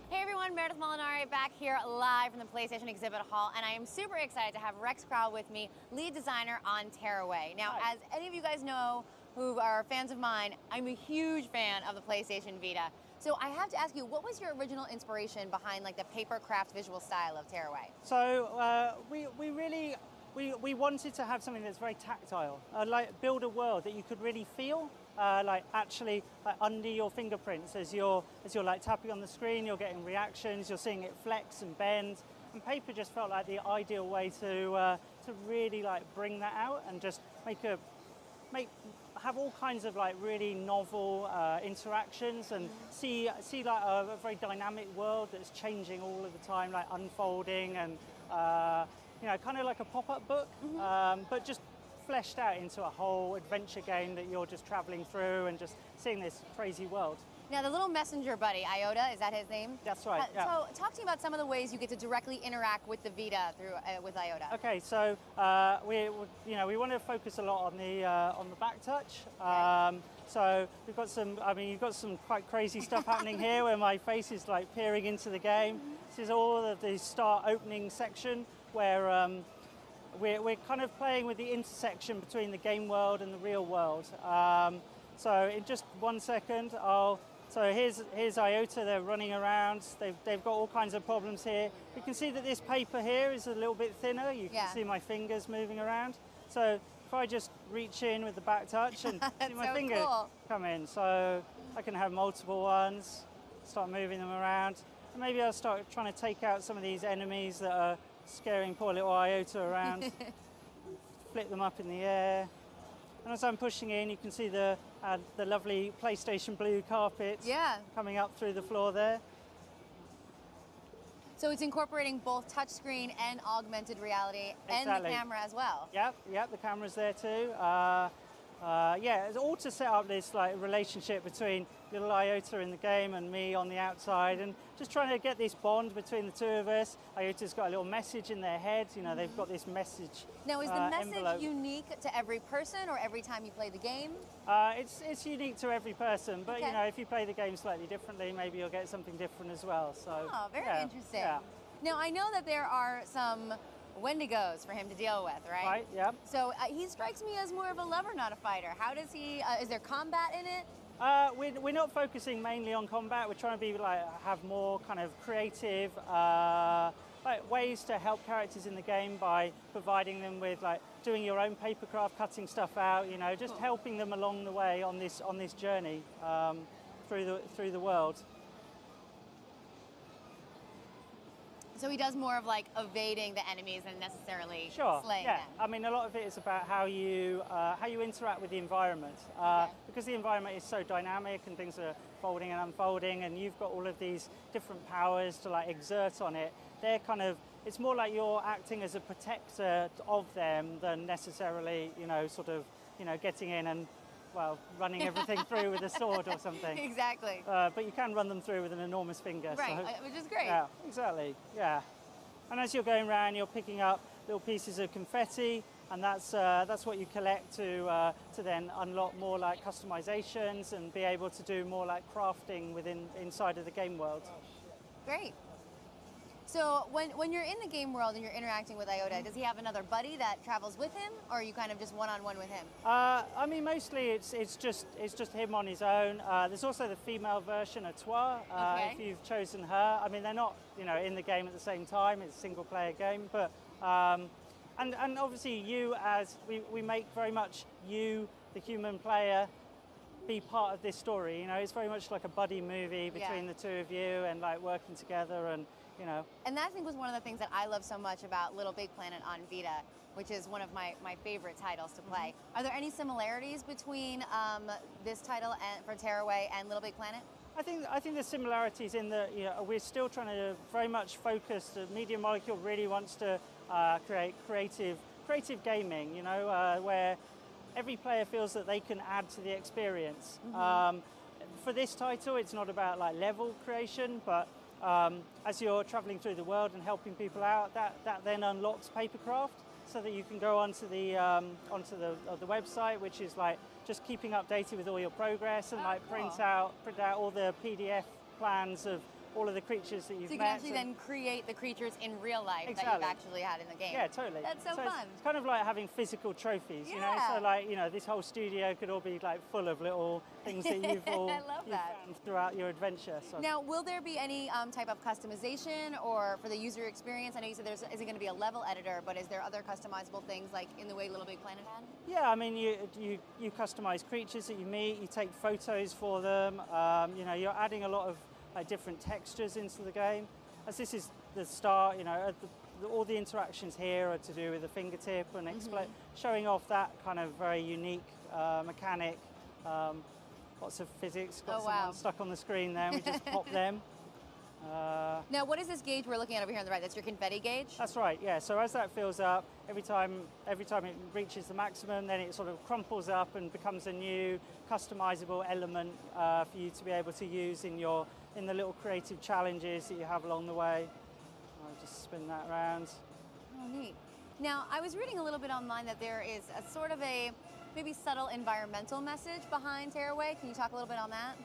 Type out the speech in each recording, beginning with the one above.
Hey everyone, Meredith Molinari back here live from the PlayStation exhibit hall, and I am super excited to have Rex Crowell with me, lead designer on Tearaway. Now, Hi. as any of you guys know who are fans of mine, I'm a huge fan of the PlayStation Vita. So I have to ask you, what was your original inspiration behind like the paper craft visual style of Tearaway? So we wanted to have something that's very tactile, like build a world that you could really feel, like actually under your fingerprints as you're like tapping on the screen. You're getting reactions, you're seeing it flex and bend, and paper just felt like the ideal way to really like bring that out and just have all kinds of like really novel interactions and see like a very dynamic world that's changing all of the time, like unfolding and kind of like a pop-up book, but just fleshed out into a whole adventure game that you're just traveling through and just seeing this crazy world. Now, the little messenger buddy, Iota, is that his name? That's right. Yeah. So, talk to me about some of the ways you get to directly interact with the Vita through with Iota. Okay, so we want to focus a lot on the back touch. Okay. So we've got some. I mean, you've got some quite crazy stuff happening here, where my face is like peering into the game. This is all of the start opening section where we're kind of playing with the intersection between the game world and the real world. So in just 1 second, So here's Iota. They're running around. They've got all kinds of problems here. You can see that this paper here is a little bit thinner. You can see my fingers moving around. So if I just reach in with the back touch and see my finger come in, so I can have multiple ones, start moving them around. And maybe I'll start trying to take out some of these enemies that are scaring poor little Iota around. Flip them up in the air. And as I'm pushing in, you can see the lovely PlayStation blue carpet coming up through the floor there. So it's incorporating both touchscreen and augmented reality and the camera as well. Yep, the camera's there too. It's all to set up this like relationship between little Iota in the game and me on the outside, and just trying to get this bond between the two of us. Iota's got a little message in their head. You know, they've got this message. Now, is the message envelope. Unique to every person or every time you play the game? It's unique to every person, but you know, if you play the game slightly differently, maybe you'll get something different as well. So, very interesting. Yeah. Now, I know that there are some Wendigos for him to deal with, right? Right, yeah. So he strikes me as more of a lover, not a fighter. How does he, is there combat in it? We're not focusing mainly on combat. We're trying to be have more kind of creative ways to help characters in the game by providing them with doing your own papercraft, cutting stuff out, just helping them along the way on this journey through the world. So he does more of evading the enemies than necessarily slaying them. I mean, a lot of it is about how you interact with the environment, because the environment is so dynamic and things are folding and unfolding, and you've got all of these different powers to exert on it. It's more like you're acting as a protector of them than necessarily getting in and running everything through with a sword or something. Exactly. But you can run them through with an enormous finger. Right, which is great. Yeah, exactly, yeah. And as you're going around, you're picking up little pieces of confetti, and that's what you collect to then unlock more customizations and be able to do more crafting inside of the game world. Great. So when you're in the game world and you're interacting with Iota, does he have another buddy that travels with him, or are you kind of just one-on-one with him? I mean, mostly it's just him on his own. There's also the female version, Atois, if you've chosen her. I mean, they're not in the game at the same time. It's a single-player game, but and obviously we make very much you, the human player, be part of this story. It's very much like a buddy movie between the two of you and working together and. And that, I think, was one of the things that I love so much about Little Big Planet on Vita, which is one of my favorite titles to play. Are there any similarities between this title for Tearaway and Little Big Planet? I think there's similarities in that we're still trying to very much focus. The Media Molecule really wants to create creative gaming, where every player feels that they can add to the experience. For this title, it's not about level creation, but as you're traveling through the world and helping people out, that then unlocks papercraft, so that you can go onto the website, which is just keeping updated with all your progress, and print out all the PDF plans of all of the creatures that you've So you met. can actually then create the creatures in real life that Exactly. you've actually had in the game. Yeah, totally. That's so fun. It's kind of like having physical trophies, you know? Yeah. So like, you know, this whole studio could all be like full of little things that you've all I love that. found throughout your adventure. So. Now, will there be any type of customization or for the user experience? I know you said there isn't going to be a level editor, but is there other customizable things like in the way Little Big Planet had? Yeah, I mean, you customize creatures that you meet, you take photos for them, you know, you're adding a lot of different textures into the game. As this is the start, you know, all the interactions here are to do with the fingertip and showing off that kind of very unique mechanic. Lots of physics, got someone stuck on the screen there, we just pop them. Now, what is this gauge we're looking at over here on the right? That's your confetti gauge? That's right, yeah. So as that fills up, every time it reaches the maximum, then it sort of crumples up and becomes a new customizable element for you to be able to use in the little creative challenges that you have along the way. I'll just spin that around. Oh, neat. Now, I was reading a little bit online that there is a sort of a maybe subtle environmental message behind Tearaway. Can you talk a little bit on that?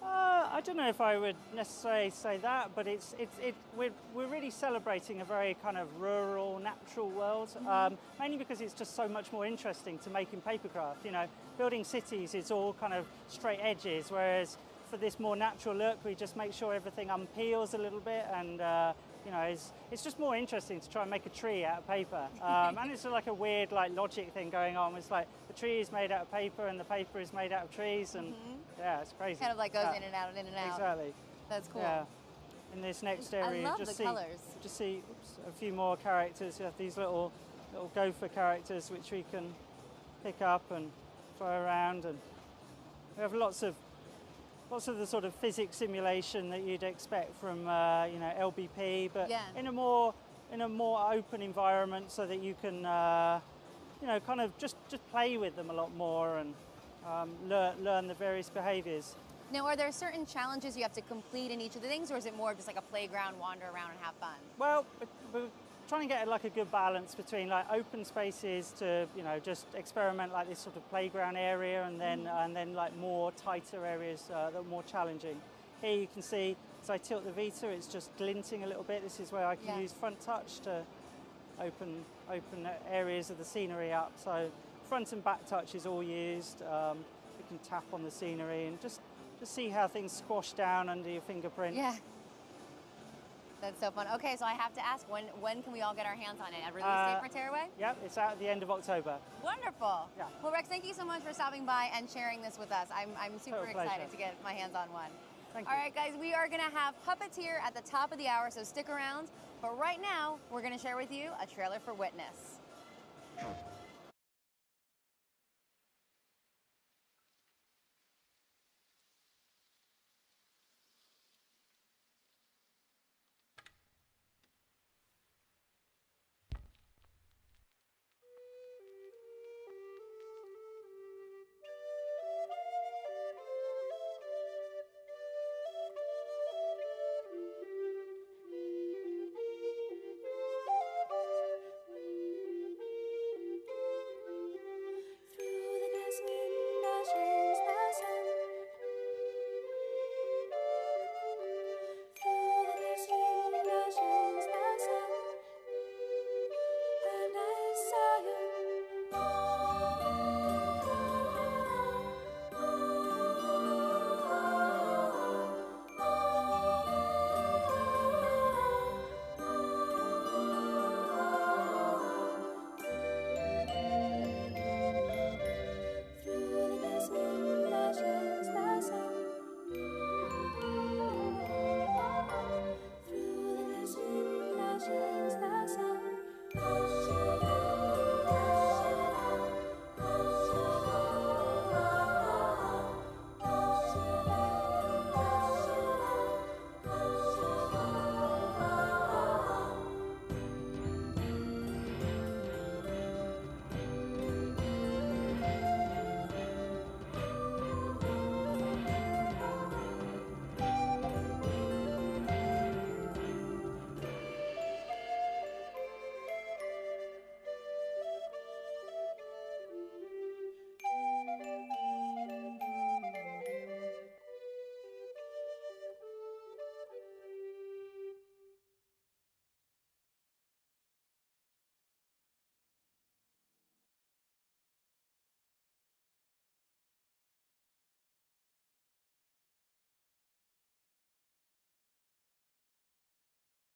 I don't know if I would necessarily say that, but we're really celebrating a very kind of rural, natural world, mainly because it's just so much more interesting to make in papercraft. You know, building cities is all kind of straight edges, whereas for this more natural look, we just make sure everything unpeels a little bit, and you know, it's just more interesting to try and make a tree out of paper. And it's like a weird like logic thing going on. It's like the tree is made out of paper and the paper is made out of trees, and yeah, it's crazy. Kind of like goes in and out and in and out. Exactly. That's cool. Yeah. In this next area, I love just the colors. Just see a few more characters. You have these little gopher characters which we can pick up and throw around, and we have lots of the sort of physics simulation that you'd expect from you know, LBP, but in a more open environment, so that you can you know, kind of just play with them a lot more and learn the various behaviors. Now, are there certain challenges you have to complete in each of the things, or is it more just like a playground, wander around and have fun? Well, we're trying to get like a good balance between like open spaces to, you know, just experiment like this sort of playground area, and then like more tighter areas that are more challenging. Here you can see as I tilt the Vita, it's just glinting a little bit. This is where I can use front touch to open areas of the scenery up. So front and back touch is all used. You can tap on the scenery and just see how things squash down under your fingerprint. Yeah. That's so fun. Okay, so I have to ask, when can we all get our hands on it? A release date for Tearaway? Yep, it's out at the end of October. Wonderful. Yeah. Well, Rex, thank you so much for stopping by and sharing this with us. I'm super excited to get my hands on one. Thank you. All right, guys, we are going to have Puppeteer at the top of the hour, so stick around. But right now, we're going to share with you a trailer for Witness.